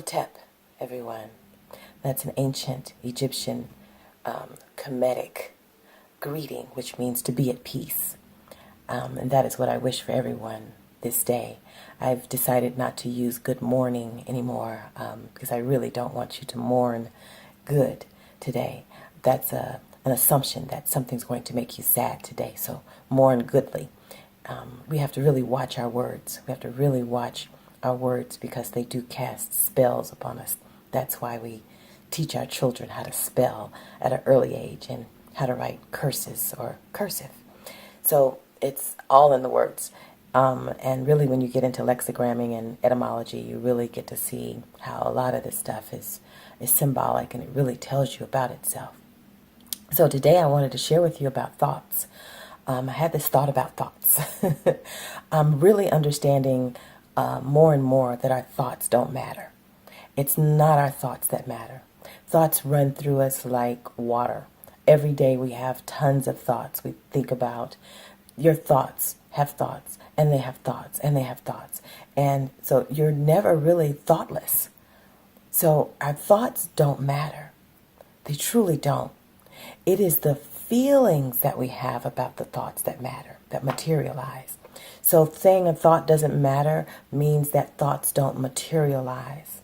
Hotep, everyone. That's an ancient Egyptian Kemetic greeting, which means to be at peace. And that is what I wish for everyone this day. I've decided not to use good morning anymore because I really don't want you to mourn good today. That's an assumption that something's going to make you sad today. So mourn goodly. We have to really watch our words. We have to really watch our words because they do cast spells upon us. That's why we teach our children how to spell at an early age and how to write curses or cursive. So it's all in the words. And really when you get into lexigramming and etymology, you really get to see how a lot of this stuff is symbolic and it really tells you about itself. So today I wanted to share with you about thoughts. I had this thought about thoughts. I'm really understanding more and more that our thoughts don't matter. It's not our thoughts that matter. Thoughts run through us like water. Every day we have tons of thoughts. We think about your thoughts have thoughts, and they have thoughts, and they have thoughts. And so you're never really thoughtless. So our thoughts don't matter. They truly don't. It is the feelings that we have about the thoughts that matter, that materialize. So saying a thought doesn't matter means that thoughts don't materialize.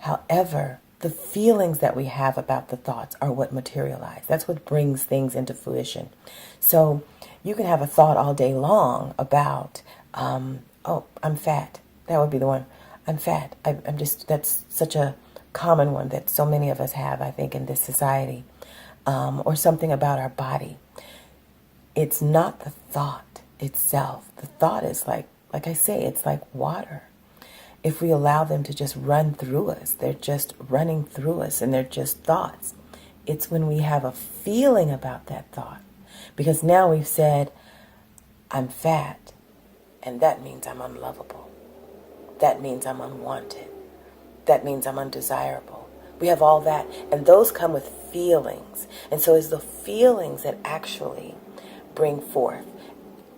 However, the feelings that we have about the thoughts are what materialize. That's what brings things into fruition. So you can have a thought all day long about, I'm fat. That would be the one. I'm fat. That's such a common one that so many of us have, I think, in this society. Or something about our body. It's not the thought itself. The thought is like I say, it's like water. If we allow them to just run through us, they're just running through us and they're just thoughts. It's when we have a feeling about that thought. Because now we've said, I'm fat, and that means I'm unlovable. That means I'm unwanted. That means I'm undesirable. We have all that, and those come with feelings. And so it's the feelings that actually bring forth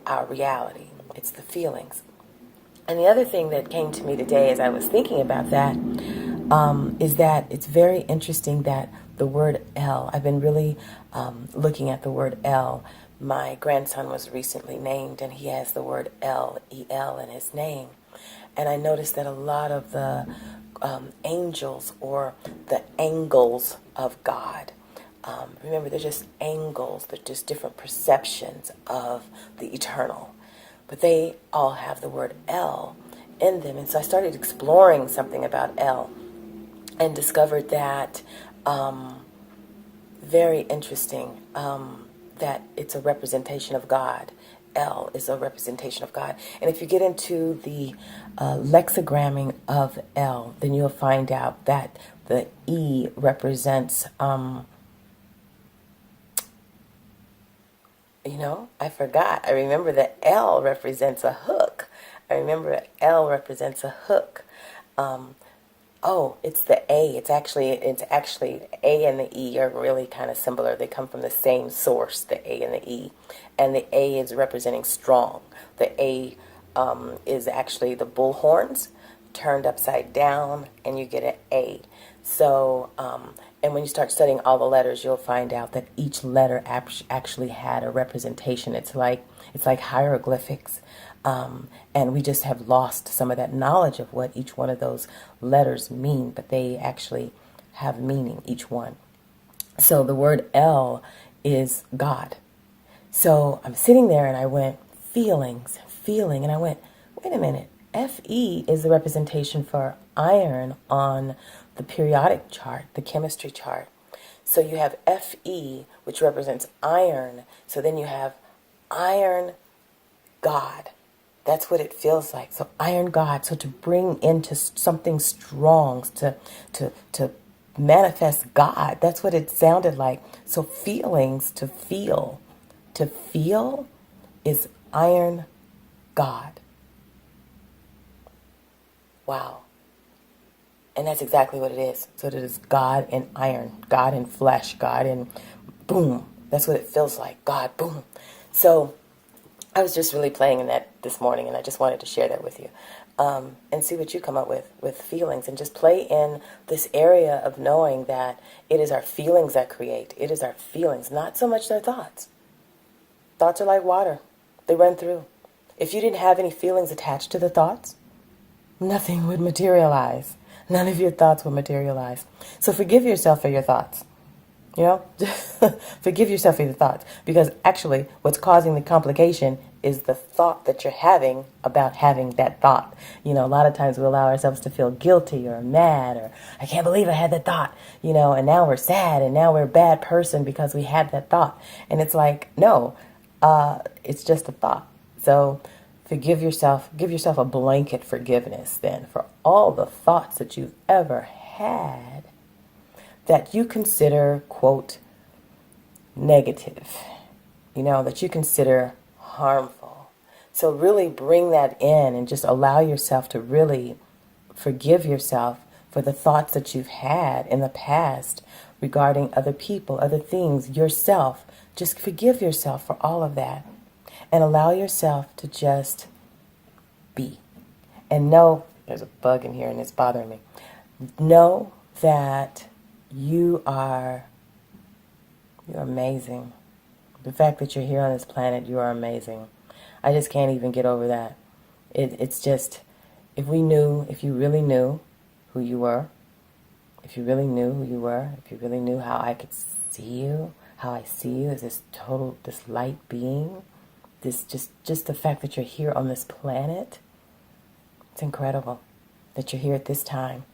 our reality. It's the feelings. And the other thing that came to me today as I was thinking about that is that it's very interesting that the word L, I've been really looking at the word L. My grandson was recently named, and he has the word L-E-L in his name. And I noticed that a lot of the angels or the angles of God, remember, they're just angles, they're just different perceptions of the eternal. But they all have the word L in them. And so I started exploring something about L and discovered that, very interesting, that it's a representation of God. L is a representation of God. And if you get into the lexigramming of L, then you'll find out that the E represents, I forgot. I remember that L represents a hook. I remember L represents a hook. It's the A. It's actually A and the E are really kind of similar. They come from the same source, the A and the E. And the A is representing strong. The A is actually the bull horns turned upside down, and you get an A. So, and when you start studying all the letters, you'll find out that each letter actually had a representation. It's like hieroglyphics. And we just have lost some of that knowledge of what each one of those letters mean, but they actually have meaning, each one. So the word L is God. So I'm sitting there and I went, feeling, and I went, wait a minute, Fe is the representation for iron on the periodic chart, the chemistry chart. So you have Fe, which represents iron. So then you have iron God. That's what it feels like. So iron God. So to bring into something strong, to manifest God. That's what it sounded like. So feelings, to feel is iron God. Wow. And that's exactly what it is. So it is God in iron, God in flesh, God in boom. That's what it feels like. God, boom. So I was just really playing in that this morning, and I just wanted to share that with you. and see what you come up with feelings. And just play in this area of knowing that it is our feelings that create. It is our feelings, not so much their thoughts. Thoughts are like water. They run through. If you didn't have any feelings attached to the thoughts, nothing would materialize. None of your thoughts would materialize. So forgive yourself for your thoughts. You know, forgive yourself for your thoughts, because actually what's causing the complication is the thought that you're having about having that thought. You know, a lot of times we allow ourselves to feel guilty or mad or I can't believe I had that thought, you know, and now we're sad and now we're a bad person because we had that thought. And it's like, no, it's just a thought. So forgive yourself, give yourself a blanket forgiveness then for all the thoughts that you've ever had that you consider, quote, negative, you know, that you consider harmful. So really bring that in and just allow yourself to really forgive yourself for the thoughts that you've had in the past regarding other people, other things, yourself. Just forgive yourself for all of that and allow yourself to just be. And know, there's a bug in here and it's bothering me. Know that you're amazing. The fact that you're here on this planet, you are amazing. I just can't even get over that. It's just, if you really knew who you were, if you really knew who you were, if you really knew how I could see you, how I see you as this light being, just the fact that you're here on this planet, it's incredible that you're here at this time.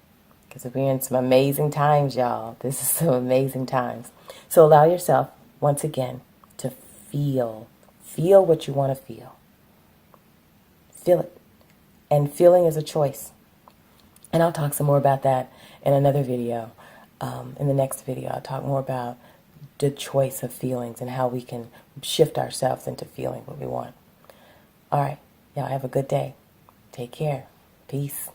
Because we're in some amazing times, y'all. This is some amazing times. So allow yourself, once again, to feel. Feel what you want to feel. Feel it. And feeling is a choice. And I'll talk some more about that in another video. In the next video, I'll talk more about the choice of feelings and how we can shift ourselves into feeling what we want. All right. Y'all have a good day. Take care. Peace.